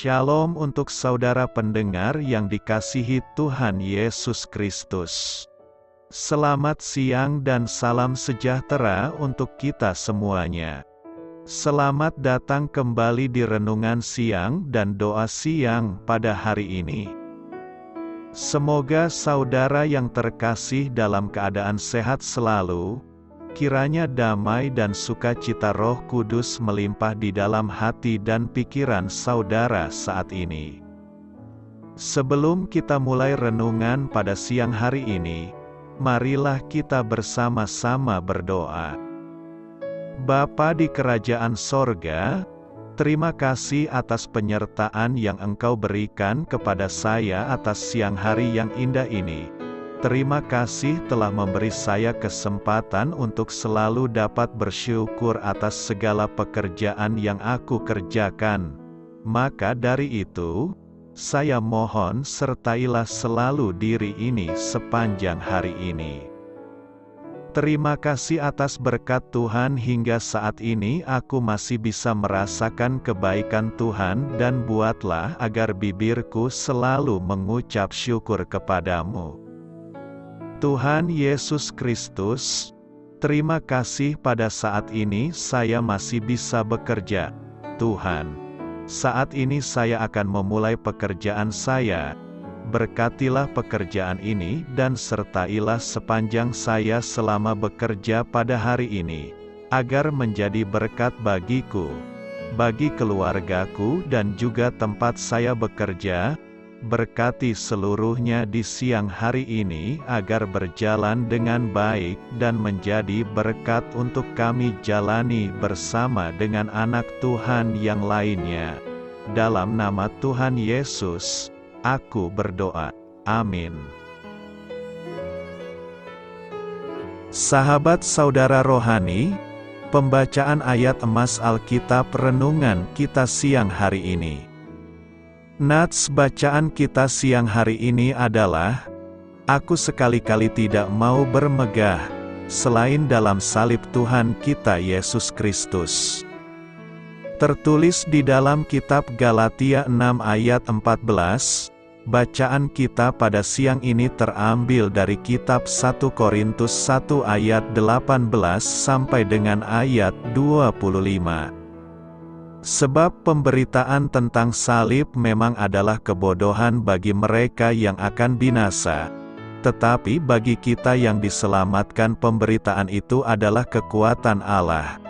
Shalom untuk saudara pendengar yang dikasihi Tuhan Yesus Kristus. Selamat siang dan salam sejahtera untuk kita semuanya. Selamat datang kembali di renungan siang dan doa siang pada hari ini. Semoga saudara yang terkasih dalam keadaan sehat selalu. Kiranya damai dan sukacita Roh Kudus melimpah di dalam hati dan pikiran saudara saat ini. Sebelum kita mulai renungan pada siang hari ini, marilah kita bersama-sama berdoa. Bapa di kerajaan sorga, terima kasih atas penyertaan yang Engkau berikan kepada saya atas siang hari yang indah ini. Terima kasih telah memberi saya kesempatan untuk selalu dapat bersyukur atas segala pekerjaan yang aku kerjakan. Maka dari itu, saya mohon sertailah selalu diri ini sepanjang hari ini. Terima kasih atas berkat Tuhan hingga saat ini aku masih bisa merasakan kebaikan Tuhan dan buatlah agar bibirku selalu mengucap syukur kepadamu. Tuhan Yesus Kristus, terima kasih pada saat ini saya masih bisa bekerja. Tuhan, saat ini saya akan memulai pekerjaan saya. Berkatilah pekerjaan ini dan sertailah sepanjang saya selama bekerja pada hari ini, agar menjadi berkat bagiku, bagi keluargaku dan juga tempat saya bekerja. Berkati seluruhnya di siang hari ini agar berjalan dengan baik dan menjadi berkat untuk kami jalani bersama dengan anak Tuhan yang lainnya. Dalam nama Tuhan Yesus, aku berdoa. Amin. Sahabat saudara rohani, pembacaan ayat emas Alkitab renungan kita siang hari ini. Nats bacaan kita siang hari ini adalah, aku sekali-kali tidak mau bermegah, selain dalam salib Tuhan kita Yesus Kristus. Tertulis di dalam kitab Galatia 6 ayat 14, bacaan kita pada siang ini terambil dari kitab 1 Korintus 1 ayat 18 sampai dengan ayat 25. Sebab pemberitaan tentang salib memang adalah kebodohan bagi mereka yang akan binasa. Tetapi bagi kita yang diselamatkan pemberitaan itu adalah kekuatan Allah.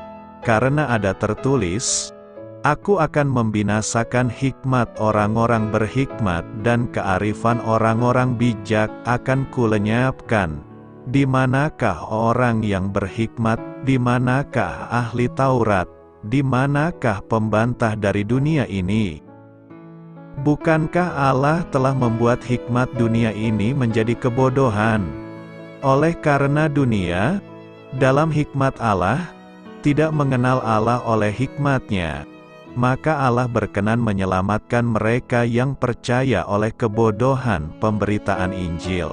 Karena ada tertulis, aku akan membinasakan hikmat orang-orang berhikmat dan kearifan orang-orang bijak akan kulenyapkan. Di manakah orang yang berhikmat, di manakah ahli Taurat? Di manakah pembantah dari dunia ini? Bukankah Allah telah membuat hikmat dunia ini menjadi kebodohan? Oleh karena dunia, dalam hikmat Allah, tidak mengenal Allah oleh hikmatnya, maka Allah berkenan menyelamatkan mereka yang percaya oleh kebodohan pemberitaan Injil.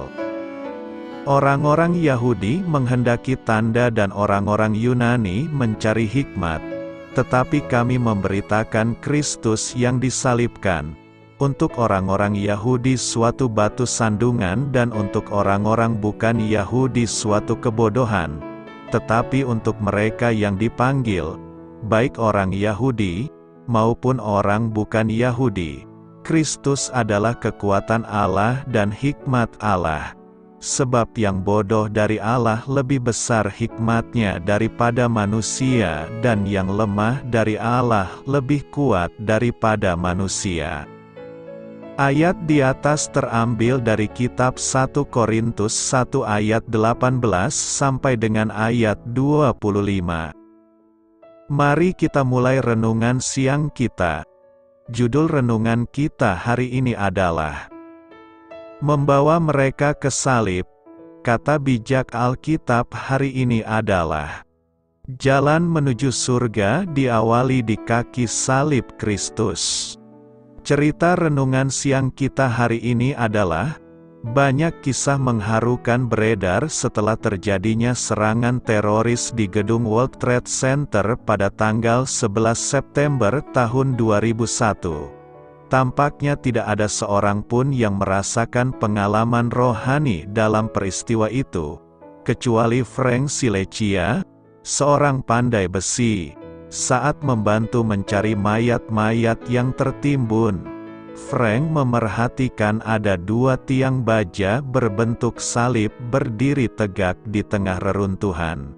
Orang-orang Yahudi menghendaki tanda dan orang-orang Yunani mencari hikmat. Tetapi kami memberitakan Kristus yang disalibkan, untuk orang-orang Yahudi suatu batu sandungan dan untuk orang-orang bukan Yahudi suatu kebodohan. Tetapi untuk mereka yang dipanggil, baik orang Yahudi, maupun orang bukan Yahudi, Kristus adalah kekuatan Allah dan hikmat Allah. Sebab yang bodoh dari Allah lebih besar hikmatnya daripada manusia dan yang lemah dari Allah lebih kuat daripada manusia. Ayat di atas terambil dari kitab 1 Korintus 1 ayat 18 sampai dengan ayat 25. Mari kita mulai renungan siang kita. Judul renungan kita hari ini adalah Membawa mereka ke salib. Kata bijak Alkitab hari ini adalah, jalan menuju surga diawali di kaki salib Kristus. Cerita renungan siang kita hari ini adalah, banyak kisah mengharukan beredar setelah terjadinya serangan teroris di gedung World Trade Center pada tanggal 11 September tahun 2001. Tampaknya tidak ada seorang pun yang merasakan pengalaman rohani dalam peristiwa itu, kecuali Frank Silesia, seorang pandai besi, saat membantu mencari mayat-mayat yang tertimbun. Frank memerhatikan ada 2 tiang baja berbentuk salib berdiri tegak di tengah reruntuhan.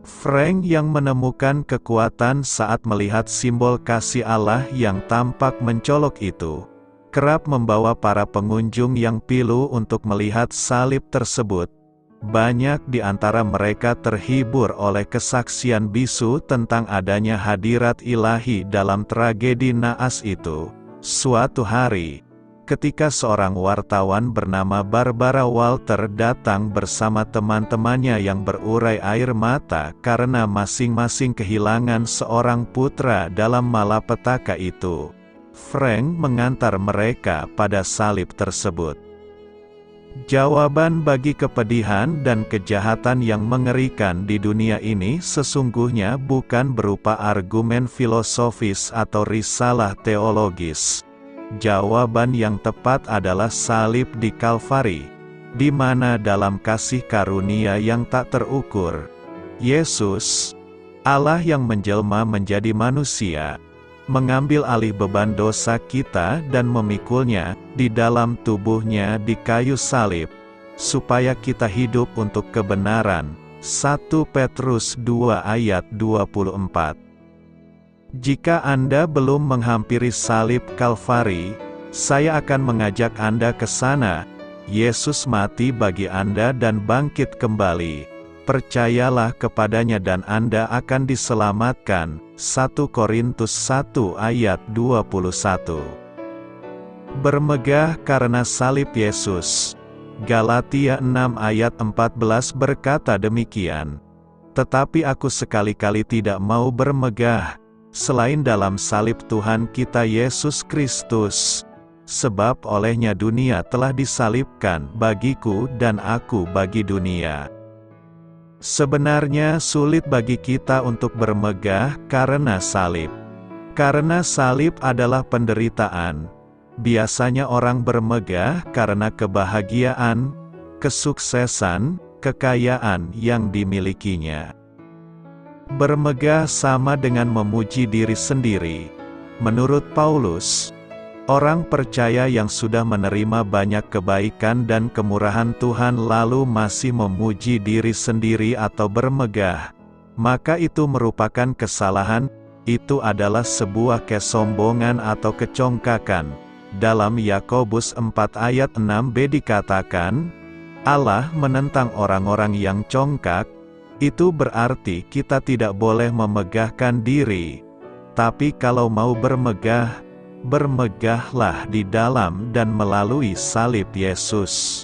Frank yang menemukan kekuatan saat melihat simbol kasih Allah yang tampak mencolok itu, kerap membawa para pengunjung yang pilu untuk melihat salib tersebut. Banyak di antara mereka terhibur oleh kesaksian bisu tentang adanya hadirat ilahi dalam tragedi naas itu. Suatu hari, ketika seorang wartawan bernama Barbara Walter datang bersama teman-temannya yang berurai air mata karena masing-masing kehilangan seorang putra dalam malapetaka itu, Frank mengantar mereka pada salib tersebut. Jawaban bagi kepedihan dan kejahatan yang mengerikan di dunia ini sesungguhnya bukan berupa argumen filosofis atau risalah teologis. Jawaban yang tepat adalah salib di Kalvari, di mana dalam kasih karunia yang tak terukur, Yesus, Allah yang menjelma menjadi manusia, mengambil alih beban dosa kita dan memikulnya di dalam tubuhnya di kayu salib, supaya kita hidup untuk kebenaran. 1 Petrus 2 ayat 24. Jika Anda belum menghampiri salib Kalvari, saya akan mengajak Anda ke sana. Yesus mati bagi Anda dan bangkit kembali. Percayalah kepadanya dan Anda akan diselamatkan. 1 Korintus 1 ayat 21. Bermegah karena salib Yesus. Galatia 6 ayat 14 berkata demikian. Tetapi aku sekali-kali tidak mau bermegah selain dalam salib Tuhan kita Yesus Kristus, sebab olehnya dunia telah disalibkan bagiku dan aku bagi dunia. Sebenarnya sulit bagi kita untuk bermegah karena salib. Karena salib adalah penderitaan. Biasanya orang bermegah karena kebahagiaan, kesuksesan, kekayaan yang dimilikinya. Bermegah sama dengan memuji diri sendiri. Menurut Paulus, orang percaya yang sudah menerima banyak kebaikan dan kemurahan Tuhan lalu masih memuji diri sendiri atau bermegah, maka itu merupakan kesalahan. Itu adalah sebuah kesombongan atau kecongkakan. Dalam Yakobus 4 ayat 6b dikatakan, Allah menentang orang-orang yang congkak. Itu berarti kita tidak boleh memegahkan diri. Tapi kalau mau bermegah, bermegahlah di dalam dan melalui salib Yesus.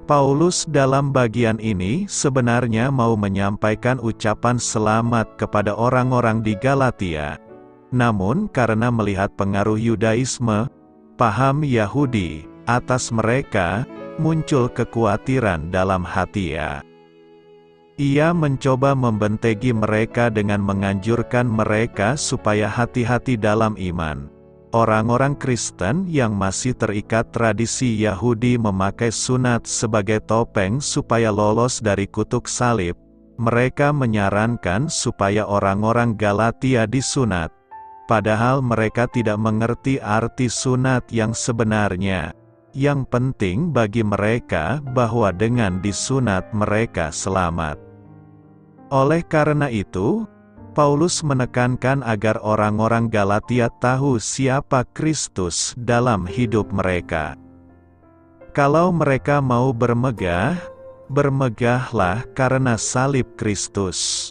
Paulus dalam bagian ini sebenarnya mau menyampaikan ucapan selamat kepada orang-orang di Galatia. Namun karena melihat pengaruh Yudaisme, paham Yahudi, atas mereka, muncul kekhawatiran dalam hatinya. Ia mencoba membentegi mereka dengan menganjurkan mereka supaya hati-hati dalam iman. Orang-orang Kristen yang masih terikat tradisi Yahudi memakai sunat sebagai topeng supaya lolos dari kutuk salib. Mereka menyarankan supaya orang-orang Galatia disunat. Padahal mereka tidak mengerti arti sunat yang sebenarnya. Yang penting bagi mereka bahwa dengan disunat mereka selamat. Oleh karena itu, Paulus menekankan agar orang-orang Galatia tahu siapa Kristus dalam hidup mereka. Kalau mereka mau bermegah, bermegahlah karena salib Kristus.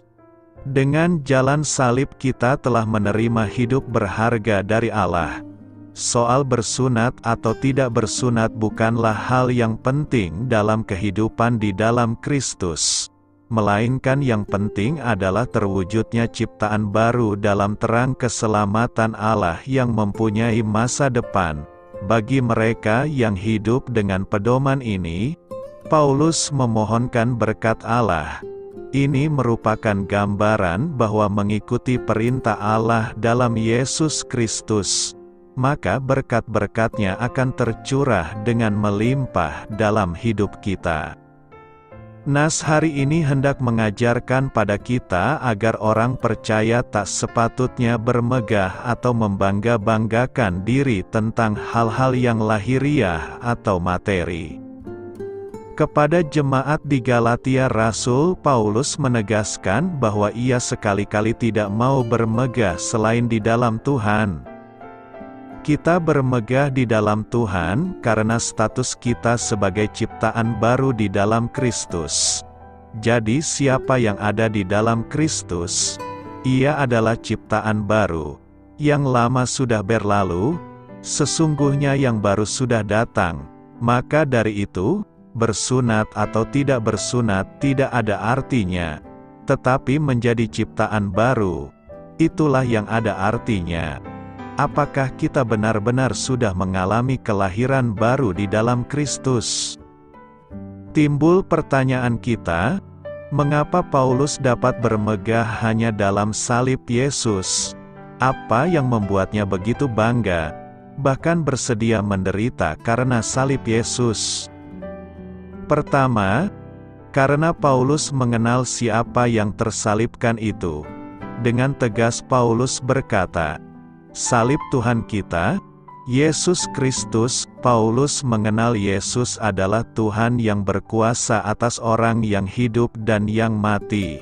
Dengan jalan salib kita telah menerima hidup berharga dari Allah. Soal bersunat atau tidak bersunat bukanlah hal yang penting dalam kehidupan di dalam Kristus. Melainkan yang penting adalah terwujudnya ciptaan baru dalam terang keselamatan Allah yang mempunyai masa depan. Bagi mereka yang hidup dengan pedoman ini, Paulus memohonkan berkat Allah. Ini merupakan gambaran bahwa mengikuti perintah Allah dalam Yesus Kristus, maka berkat-berkat-Nya akan tercurah dengan melimpah dalam hidup kita. Nas hari ini hendak mengajarkan pada kita agar orang percaya tak sepatutnya bermegah atau membangga-banggakan diri tentang hal-hal yang lahiriah atau materi. Kepada jemaat di Galatia, Rasul Paulus menegaskan bahwa ia sekali-kali tidak mau bermegah selain di dalam Tuhan. Kita bermegah di dalam Tuhan karena status kita sebagai ciptaan baru di dalam Kristus. Jadi siapa yang ada di dalam Kristus, ia adalah ciptaan baru. Yang lama sudah berlalu, sesungguhnya yang baru sudah datang. Maka dari itu, bersunat atau tidak bersunat tidak ada artinya, tetapi menjadi ciptaan baru, itulah yang ada artinya. Apakah kita benar-benar sudah mengalami kelahiran baru di dalam Kristus? Timbul pertanyaan kita, mengapa Paulus dapat bermegah hanya dalam salib Yesus? Apa yang membuatnya begitu bangga, bahkan bersedia menderita karena salib Yesus? Pertama, karena Paulus mengenal siapa yang tersalibkan itu. Dengan tegas Paulus berkata, salib Tuhan kita, Yesus Kristus. Paulus mengenal Yesus adalah Tuhan yang berkuasa atas orang yang hidup dan yang mati.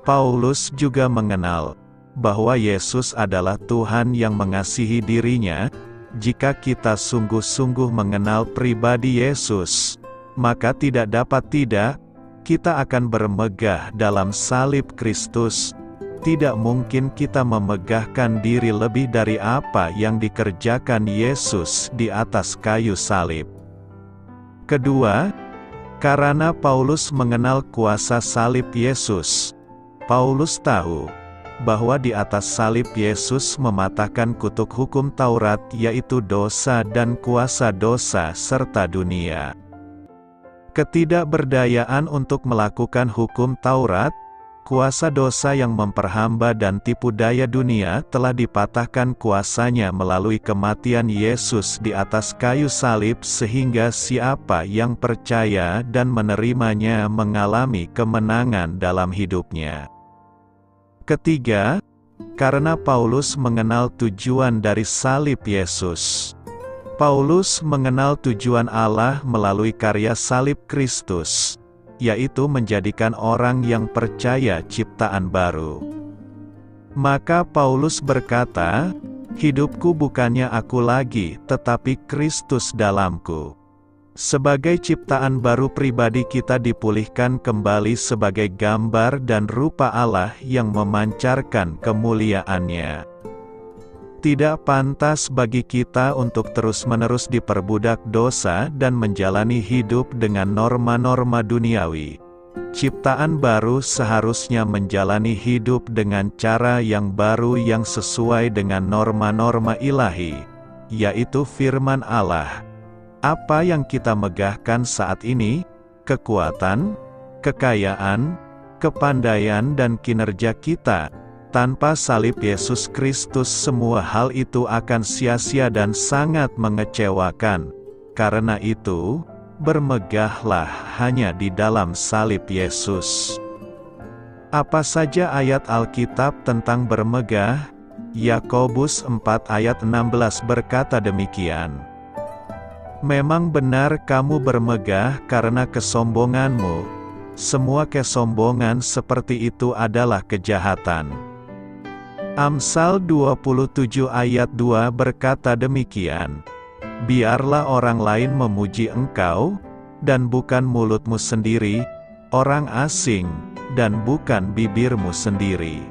Paulus juga mengenal bahwa Yesus adalah Tuhan yang mengasihi dirinya. Jika kita sungguh-sungguh mengenal pribadi Yesus, maka tidak dapat tidak, kita akan bermegah dalam salib Kristus. Tidak mungkin kita memegahkan diri lebih dari apa yang dikerjakan Yesus di atas kayu salib. Kedua, karena Paulus mengenal kuasa salib Yesus. Paulus tahu bahwa di atas salib Yesus mematahkan kutuk hukum Taurat, yaitu dosa dan kuasa dosa serta dunia. Ketidakberdayaan untuk melakukan hukum Taurat, kuasa dosa yang memperhamba dan tipu daya dunia telah dipatahkan kuasanya melalui kematian Yesus di atas kayu salib, sehingga siapa yang percaya dan menerimanya mengalami kemenangan dalam hidupnya. Ketiga, karena Paulus mengenal tujuan dari salib Yesus. Paulus mengenal tujuan Allah melalui karya salib Kristus, yaitu menjadikan orang yang percaya ciptaan baru. Maka Paulus berkata, hidupku bukannya aku lagi, tetapi Kristus dalamku. Sebagai ciptaan baru, pribadi kita dipulihkan kembali sebagai gambar dan rupa Allah yang memancarkan kemuliaan-Nya. Tidak pantas bagi kita untuk terus-menerus diperbudak dosa dan menjalani hidup dengan norma-norma duniawi. Ciptaan baru seharusnya menjalani hidup dengan cara yang baru yang sesuai dengan norma-norma ilahi, yaitu firman Allah. Apa yang kita megahkan saat ini? Kekuatan, kekayaan, kepandaian dan kinerja kita. Tanpa salib Yesus Kristus, semua hal itu akan sia-sia dan sangat mengecewakan. Karena itu, bermegahlah hanya di dalam salib Yesus. Apa saja ayat Alkitab tentang bermegah? Yakobus 4 ayat 16 berkata demikian. Memang benar kamu bermegah karena kesombonganmu. Semua kesombongan seperti itu adalah kejahatan. Amsal 27 ayat 2 berkata demikian. Biarlah orang lain memuji engkau, dan bukan mulutmu sendiri, orang asing, dan bukan bibirmu sendiri.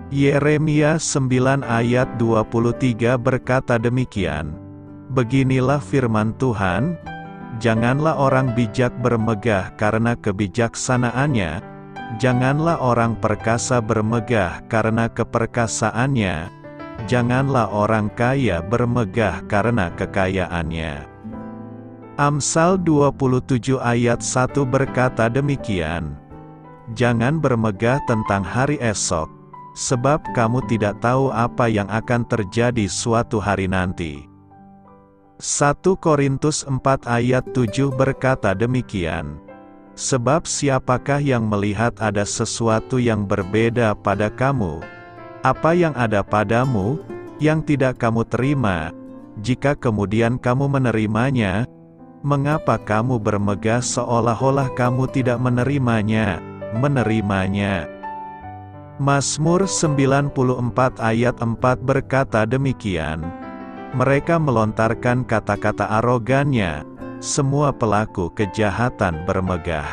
Yeremia 9 ayat 23 berkata demikian. Beginilah firman Tuhan, janganlah orang bijak bermegah karena kebijaksanaannya, janganlah orang perkasa bermegah karena keperkasaannya, janganlah orang kaya bermegah karena kekayaannya. Amsal 27 ayat 1 berkata demikian. Jangan bermegah tentang hari esok, sebab kamu tidak tahu apa yang akan terjadi suatu hari nanti. 1 Korintus 4 ayat 7 berkata demikian, sebab siapakah yang melihat ada sesuatu yang berbeda pada kamu? Apa yang ada padamu, yang tidak kamu terima, jika kemudian kamu menerimanya, mengapa kamu bermegah seolah-olah kamu tidak menerimanya? Mazmur 94 ayat 4 berkata demikian, mereka melontarkan kata-kata arogannya, semua pelaku kejahatan bermegah.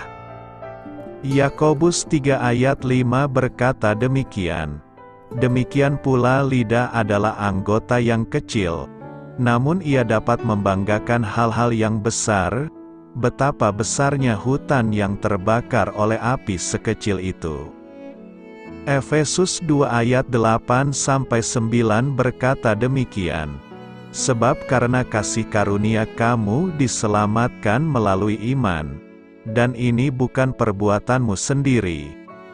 Yakobus 3 ayat 5 berkata demikian, demikian pula lidah adalah anggota yang kecil, namun ia dapat membanggakan hal-hal yang besar, betapa besarnya hutan yang terbakar oleh api sekecil itu. Efesus 2 ayat 8-9 berkata demikian, sebab karena kasih karunia kamu diselamatkan melalui iman, dan ini bukan perbuatanmu sendiri,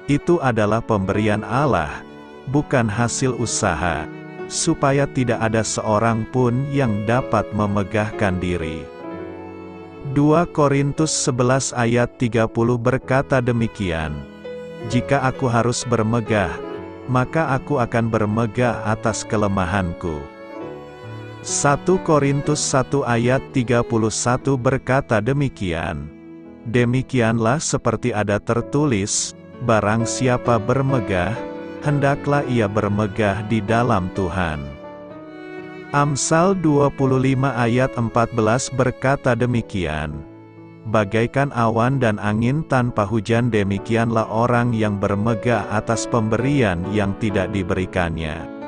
itu adalah pemberian Allah, bukan hasil usaha, supaya tidak ada seorang pun yang dapat memegahkan diri. 2 Korintus 11 ayat 30 berkata demikian, jika aku harus bermegah, maka aku akan bermegah atas kelemahanku. 1 Korintus 1 ayat 31 berkata demikian, demikianlah seperti ada tertulis, barang siapa bermegah, hendaklah ia bermegah di dalam Tuhan. Amsal 25 ayat 14 berkata demikian, bagaikan awan dan angin tanpa hujan demikianlah orang yang bermegah atas pemberian yang tidak diberikannya.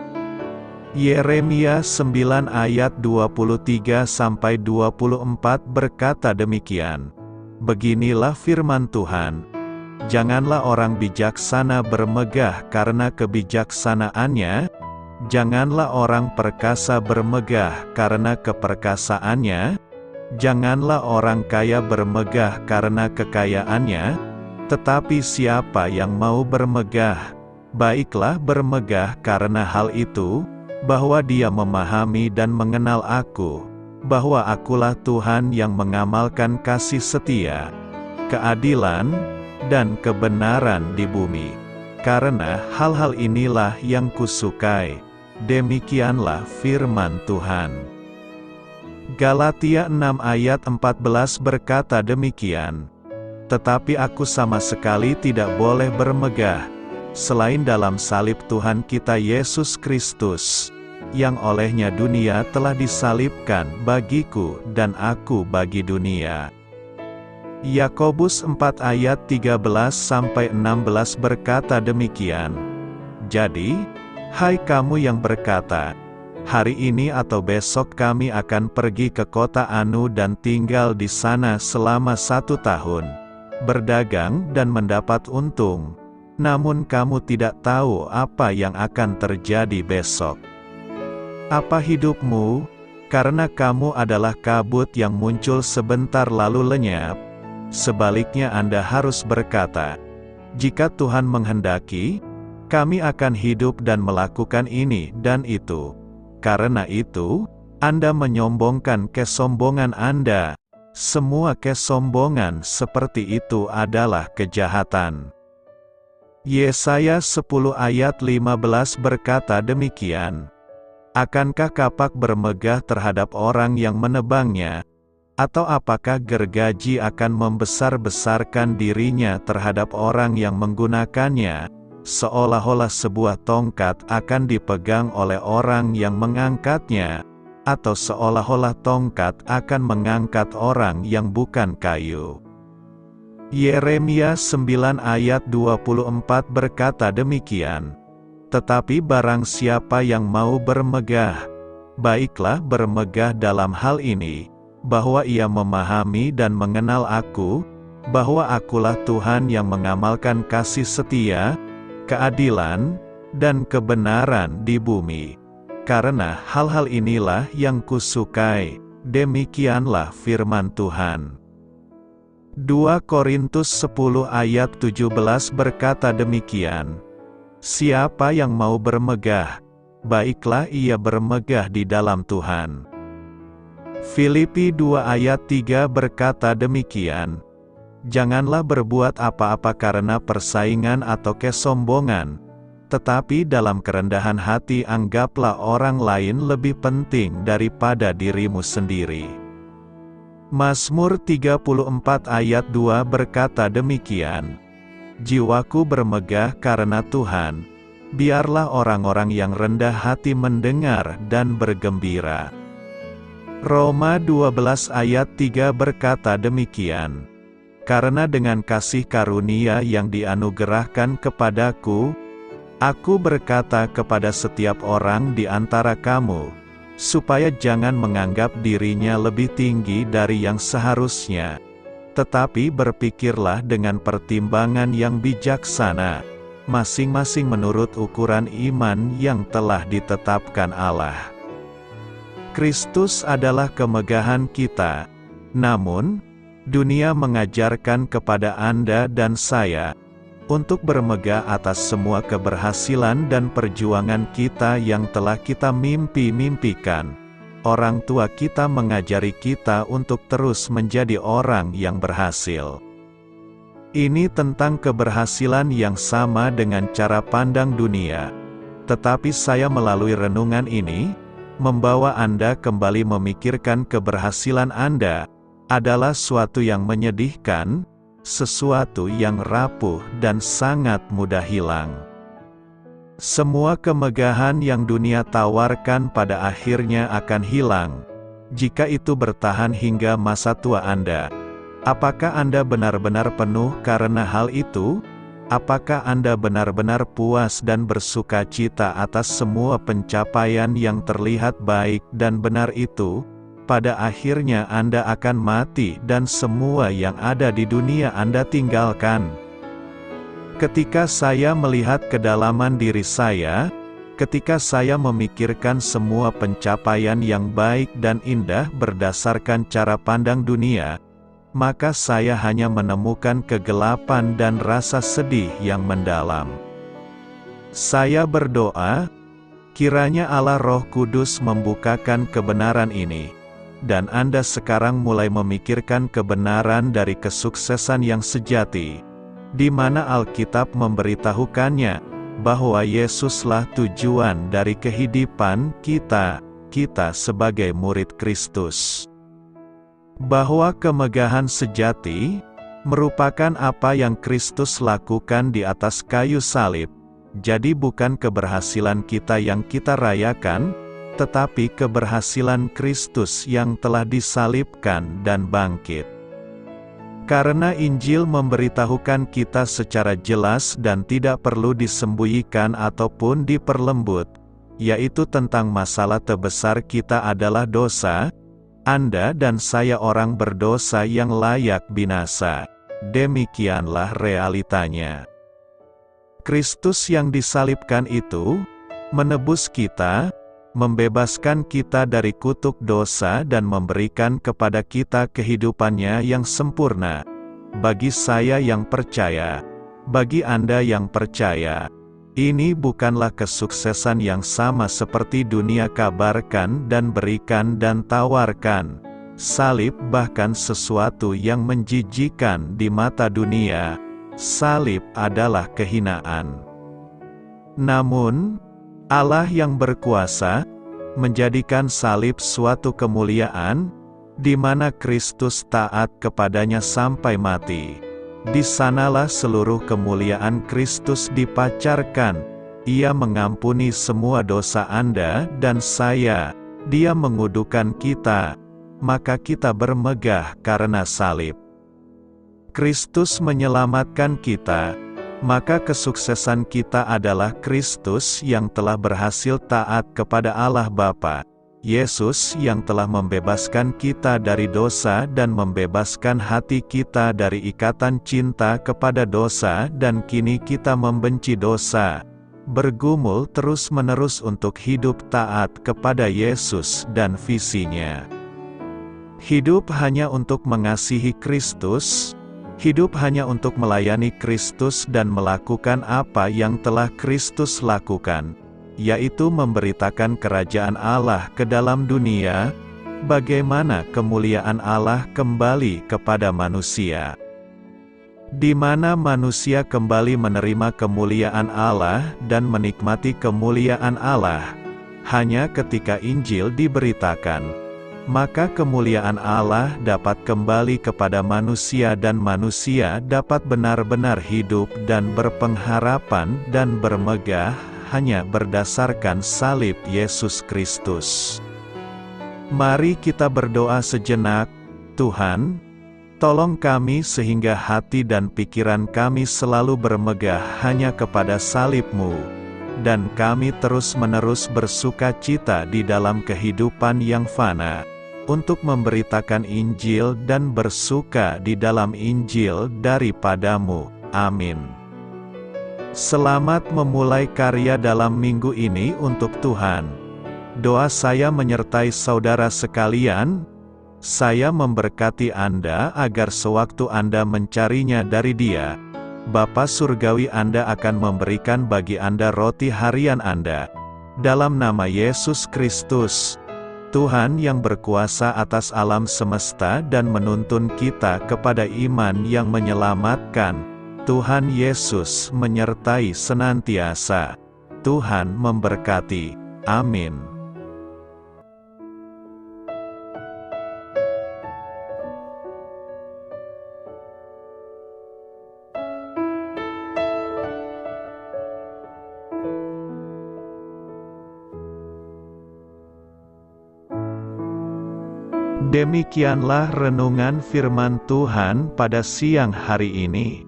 Yeremia 9 ayat 23-24 berkata demikian, beginilah firman Tuhan, janganlah orang bijaksana bermegah karena kebijaksanaannya, janganlah orang perkasa bermegah karena keperkasaannya, janganlah orang kaya bermegah karena kekayaannya, tetapi siapa yang mau bermegah, baiklah bermegah karena hal itu, bahwa dia memahami dan mengenal aku, bahwa akulah Tuhan yang mengamalkan kasih setia, keadilan, dan kebenaran di bumi. Karena hal-hal inilah yang kusukai, demikianlah firman Tuhan. Galatia 6 ayat 14 berkata demikian, tetapi aku sama sekali tidak boleh bermegah, selain dalam salib Tuhan kita Yesus Kristus, yang olehnya dunia telah disalibkan bagiku dan aku bagi dunia. Yakobus 4 ayat 13-16 berkata demikian, jadi, hai kamu yang berkata, hari ini atau besok kami akan pergi ke kota Anu dan tinggal di sana selama 1 tahun, berdagang dan mendapat untung, namun kamu tidak tahu apa yang akan terjadi besok. Apa hidupmu? Karena kamu adalah kabut yang muncul sebentar lalu lenyap. Sebaliknya Anda harus berkata, jika Tuhan menghendaki, kami akan hidup dan melakukan ini dan itu. Karena itu, Anda menyombongkan kesombongan Anda. Semua kesombongan seperti itu adalah kejahatan. Yesaya 10 ayat 15 berkata demikian, akankah kapak bermegah terhadap orang yang menebangnya? Atau apakah gergaji akan membesar-besarkan dirinya terhadap orang yang menggunakannya, seolah-olah sebuah tongkat akan dipegang oleh orang yang mengangkatnya, atau seolah-olah tongkat akan mengangkat orang yang bukan kayu. Yeremia 9 ayat 24 berkata demikian, tetapi barang siapa yang mau bermegah, baiklah bermegah dalam hal ini, bahwa ia memahami dan mengenal aku, bahwa akulah Tuhan yang mengamalkan kasih setia, keadilan, dan kebenaran di bumi. Karena hal-hal inilah yang kusukai, demikianlah firman Tuhan. 2 Korintus 10 ayat 17 berkata demikian, Siapa yang mau bermegah, baiklah ia bermegah di dalam Tuhan. Filipi 2 ayat 3 berkata demikian, "Janganlah berbuat apa-apa karena persaingan atau kesombongan, tetapi dalam kerendahan hati anggaplah orang lain lebih penting daripada dirimu sendiri." Mazmur 34 ayat 2 berkata demikian, "Jiwaku bermegah karena Tuhan, biarlah orang-orang yang rendah hati mendengar dan bergembira." Roma 12 ayat 3 berkata demikian, "Karena dengan kasih karunia yang dianugerahkan kepadaku, aku berkata kepada setiap orang di antara kamu, supaya jangan menganggap dirinya lebih tinggi dari yang seharusnya, tetapi berpikirlah dengan pertimbangan yang bijaksana, masing-masing menurut ukuran iman yang telah ditetapkan Allah." Kristus adalah kemegahan kita, namun dunia mengajarkan kepada Anda dan saya untuk bermegah atas semua keberhasilan dan perjuangan kita yang telah kita mimpi-mimpikan. Orang tua kita mengajari kita untuk terus menjadi orang yang berhasil. Ini tentang keberhasilan yang sama dengan cara pandang dunia. Tetapi saya melalui renungan ini, membawa Anda kembali memikirkan keberhasilan Anda adalah suatu yang menyedihkan, sesuatu yang rapuh dan sangat mudah hilang. Semua kemegahan yang dunia tawarkan pada akhirnya akan hilang, jika itu bertahan hingga masa tua Anda. Apakah Anda benar-benar penuh karena hal itu? Apakah Anda benar-benar puas dan bersuka cita atas semua pencapaian yang terlihat baik dan benar itu? Pada akhirnya Anda akan mati dan semua yang ada di dunia Anda tinggalkan. Ketika saya melihat kedalaman diri saya, ketika saya memikirkan semua pencapaian yang baik dan indah berdasarkan cara pandang dunia, maka saya hanya menemukan kegelapan dan rasa sedih yang mendalam. Saya berdoa, kiranya Allah Roh Kudus membukakan kebenaran ini, dan Anda sekarang mulai memikirkan kebenaran dari kesuksesan yang sejati, di mana Alkitab memberitahukannya, bahwa Yesuslah tujuan dari kehidupan kita sebagai murid Kristus. Bahwa kemegahan sejati, merupakan apa yang Kristus lakukan di atas kayu salib, jadi bukan keberhasilan kita yang kita rayakan, tetapi keberhasilan Kristus yang telah disalibkan dan bangkit. Karena Injil memberitahukan kita secara jelas dan tidak perlu disembunyikan ataupun diperlembut, yaitu tentang masalah terbesar kita adalah dosa. Anda dan saya orang berdosa yang layak binasa. Demikianlah realitanya. Kristus yang disalibkan itu menebus kita, membebaskan kita dari kutuk dosa dan memberikan kepada kita kehidupannya yang sempurna. Bagi saya yang percaya, bagi Anda yang percaya, ini bukanlah kesuksesan yang sama seperti dunia kabarkan dan berikan dan tawarkan. Salib bahkan sesuatu yang menjijikan di mata dunia. Salib adalah kehinaan. Namun, Allah yang berkuasa, menjadikan salib suatu kemuliaan, di mana Kristus taat kepadanya sampai mati. Di sanalah seluruh kemuliaan Kristus dipacarkan. Ia mengampuni semua dosa Anda dan saya. Dia mengudukan kita, maka kita bermegah karena salib. Kristus menyelamatkan kita, maka kesuksesan kita adalah Kristus yang telah berhasil taat kepada Allah Bapa, Yesus yang telah membebaskan kita dari dosa dan membebaskan hati kita dari ikatan cinta kepada dosa, dan kini kita membenci dosa, bergumul terus-menerus untuk hidup taat kepada Yesus dan visinya. Hidup hanya untuk mengasihi Kristus, Hidup hanya untuk melayani Kristus dan melakukan apa yang telah Kristus lakukan, yaitu memberitakan kerajaan Allah ke dalam dunia, bagaimana kemuliaan Allah kembali kepada manusia. Di mana manusia kembali menerima kemuliaan Allah dan menikmati kemuliaan Allah, hanya ketika Injil diberitakan. Maka kemuliaan Allah dapat kembali kepada manusia dan manusia dapat benar-benar hidup dan berpengharapan dan bermegah hanya berdasarkan salib Yesus Kristus. Mari kita berdoa sejenak. Tuhan, tolong kami sehingga hati dan pikiran kami selalu bermegah hanya kepada salib-Mu, dan kami terus-menerus bersuka cita di dalam kehidupan yang fana, untuk memberitakan Injil dan bersuka di dalam Injil daripada-Mu. Amin. Selamat memulai karya dalam minggu ini untuk Tuhan. Doa saya menyertai saudara sekalian. Saya memberkati Anda agar sewaktu Anda mencarinya dari Dia, Bapa Surgawi Anda akan memberikan bagi Anda roti harian Anda. Dalam nama Yesus Kristus, Tuhan yang berkuasa atas alam semesta dan menuntun kita kepada iman yang menyelamatkan, Tuhan Yesus menyertai senantiasa. Tuhan memberkati. Amin. Demikianlah renungan firman Tuhan pada siang hari ini.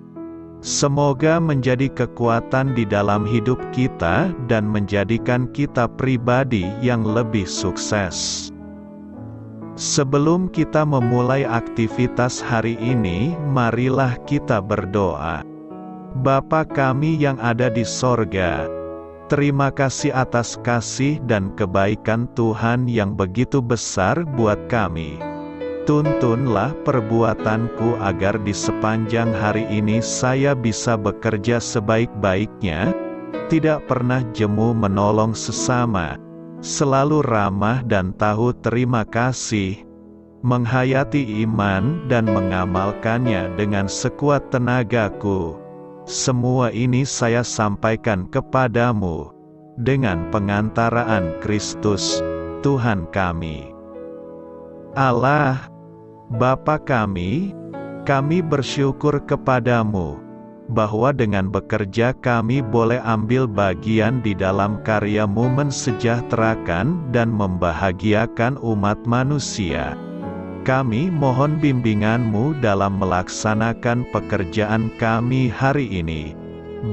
Semoga menjadi kekuatan di dalam hidup kita dan menjadikan kita pribadi yang lebih sukses. Sebelum kita memulai aktivitas hari ini, marilah kita berdoa. Bapa kami yang ada di sorga, terima kasih atas kasih dan kebaikan Tuhan yang begitu besar buat kami. Tuntunlah perbuatanku agar di sepanjang hari ini saya bisa bekerja sebaik-baiknya, tidak pernah jemu menolong sesama, selalu ramah dan tahu terima kasih, menghayati iman dan mengamalkannya dengan sekuat tenagaku. Semua ini saya sampaikan kepadamu, dengan pengantaraan Kristus, Tuhan kami. Allah, Bapa kami bersyukur kepadamu, bahwa dengan bekerja kami boleh ambil bagian di dalam karya-Mu mensejahterakan dan membahagiakan umat manusia. Kami mohon bimbingan-Mu dalam melaksanakan pekerjaan kami hari ini.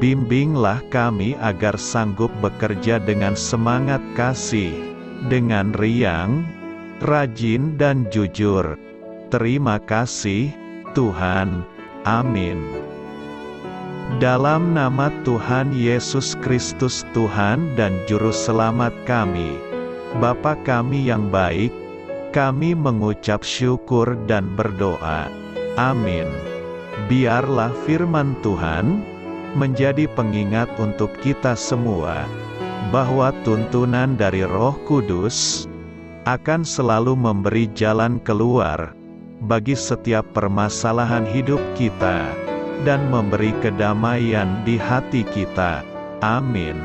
Bimbinglah kami agar sanggup bekerja dengan semangat kasih, dengan riang, rajin dan jujur. Terima kasih, Tuhan. Amin. Dalam nama Tuhan Yesus Kristus Tuhan dan Juru Selamat kami, Bapa kami yang baik, kami mengucap syukur dan berdoa. Amin. Biarlah firman Tuhan menjadi pengingat untuk kita semua, bahwa tuntunan dari Roh Kudus akan selalu memberi jalan keluar bagi setiap permasalahan hidup kita, dan memberi kedamaian di hati kita. Amin.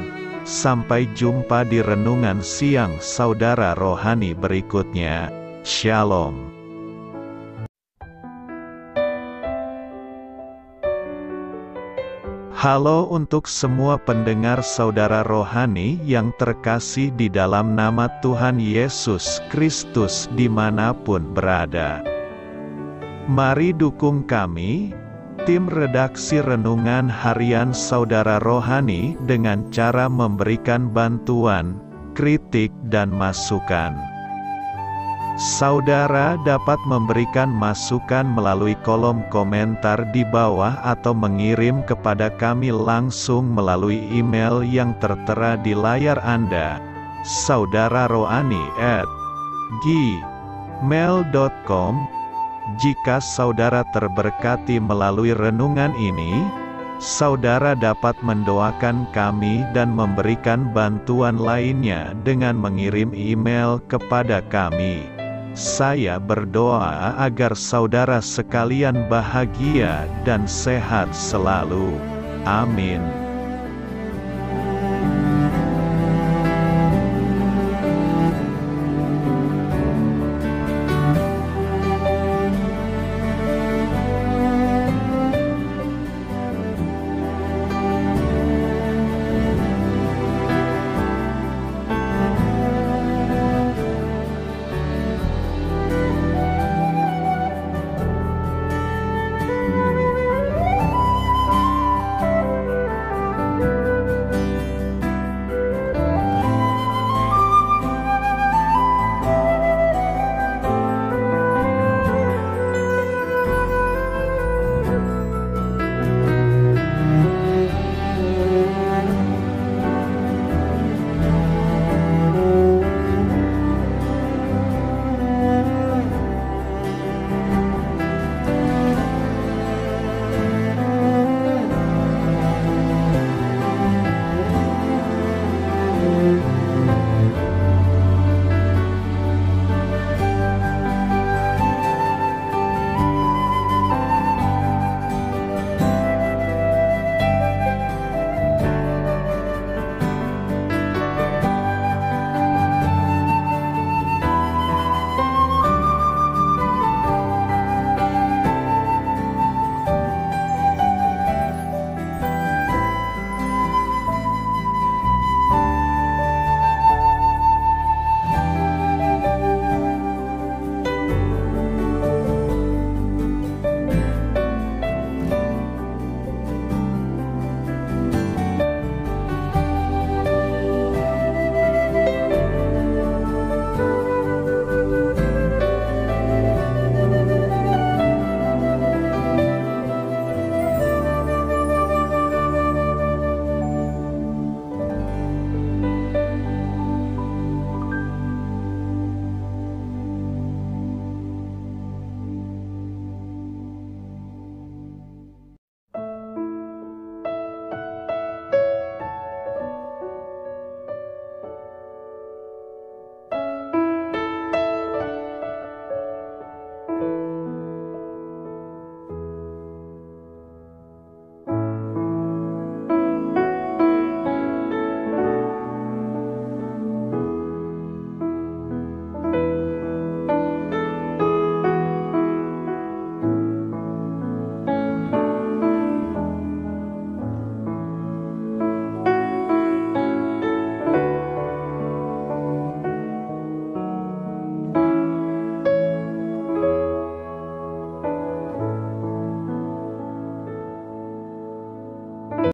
Sampai jumpa di renungan siang saudara rohani berikutnya. Shalom. Halo untuk semua pendengar saudara rohani yang terkasih di dalam nama Tuhan Yesus Kristus dimanapun berada. Mari dukung kami, tim redaksi Renungan Harian Saudara Rohani dengan cara memberikan bantuan, kritik dan masukan. Saudara dapat memberikan masukan melalui kolom komentar di bawah atau mengirim kepada kami langsung melalui email yang tertera di layar Anda, saudararohani@gmail.com. Jika saudara terberkati melalui renungan ini, saudara dapat mendoakan kami dan memberikan bantuan lainnya dengan mengirim email kepada kami. Saya berdoa agar saudara sekalian bahagia dan sehat selalu. Amin.